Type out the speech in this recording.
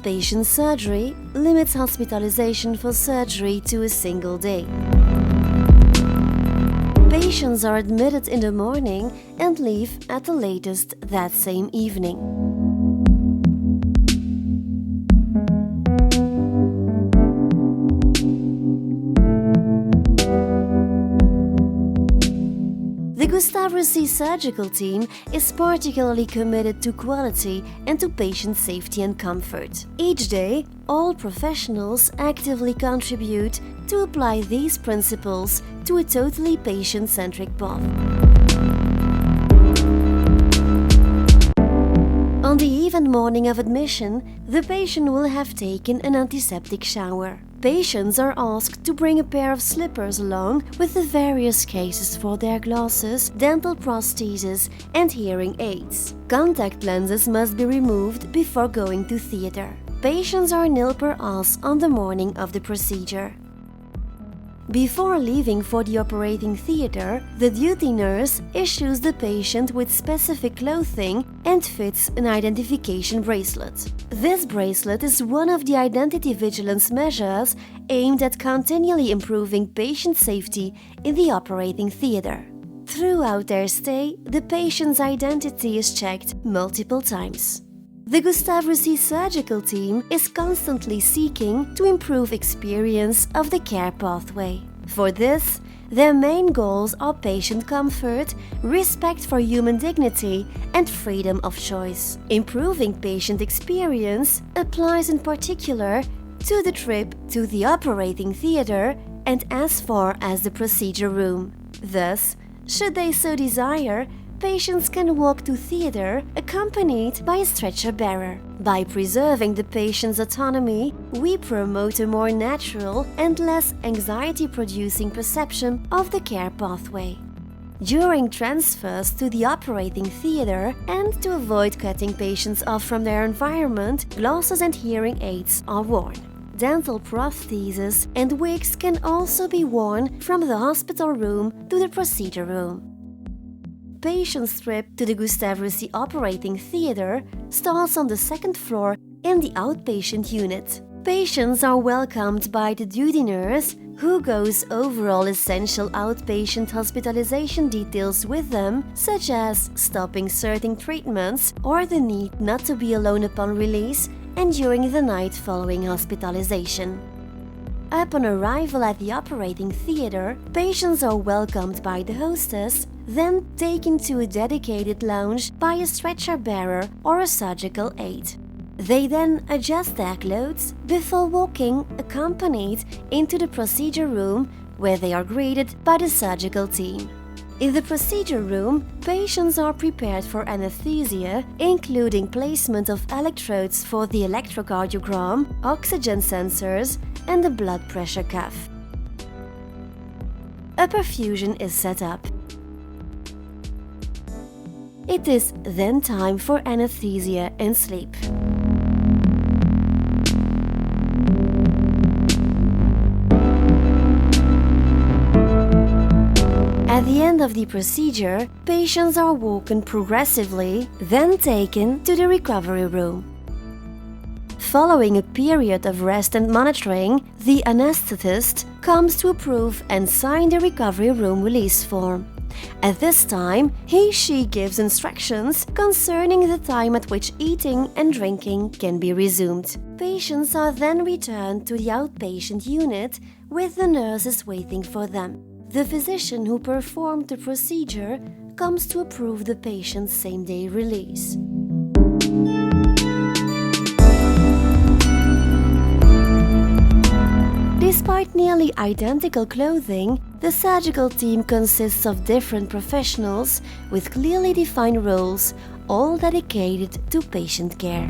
outpatient surgery limits hospitalization for surgery to a single day. Patients are admitted in the morning and leave at the latest that same evening. The Gustave Roussy surgical team is particularly committed to quality and to patient safety and comfort. Each day, all professionals actively contribute to apply these principles to a totally patient-centric path. On the even morning of admission, the patient will have taken an antiseptic shower. Patients are asked to bring a pair of slippers along with the various cases for their glasses, dental prostheses, and hearing aids. Contact lenses must be removed before going to theater. Patients are nil per as on the morning of the procedure. Before leaving for the operating theater, the duty nurse issues the patient with specific clothing and fits an identification bracelet. This bracelet is one of the identity vigilance measures aimed at continually improving patient safety in the operating theater. Throughout their stay, the patient's identity is checked multiple times. The Gustave Roussy surgical team is constantly seeking to improve experience of the care pathway. For this, their main goals are patient comfort, respect for human dignity, and freedom of choice. Improving patient experience applies in particular to the trip to the operating theater and as far as the procedure room. Thus, should they so desire, patients can walk to theater accompanied by a stretcher bearer. By preserving the patient's autonomy, we promote a more natural and less anxiety-producing perception of the care pathway. During transfers to the operating theater and to avoid cutting patients off from their environment, glasses and hearing aids are worn. Dental prostheses and wigs can also be worn from the hospital room to the procedure room. Patient's trip to the Gustave Roussy operating theater starts on the second floor in the outpatient unit. Patients are welcomed by the duty nurse, who goes over all essential outpatient hospitalization details with them, such as stopping certain treatments or the need not to be alone upon release and during the night following hospitalization. Upon arrival at the operating theater, patients are welcomed by the hostess, then taken to a dedicated lounge by a stretcher bearer or a surgical aide. They then adjust their clothes before walking accompanied into the procedure room, where they are greeted by the surgical team. In the procedure room, patients are prepared for anesthesia, including placement of electrodes for the electrocardiogram, oxygen sensors, and the blood pressure cuff. A perfusion is set up. It is then time for anesthesia and sleep. At the end of the procedure, patients are woken progressively, then taken to the recovery room. Following a period of rest and monitoring, the anesthetist comes to approve and sign the recovery room release form. At this time, he/she gives instructions concerning the time at which eating and drinking can be resumed. Patients are then returned to the outpatient unit with the nurses waiting for them. The physician who performed the procedure comes to approve the patient's same-day release. Despite nearly identical clothing, the surgical team consists of different professionals with clearly defined roles, all dedicated to patient care.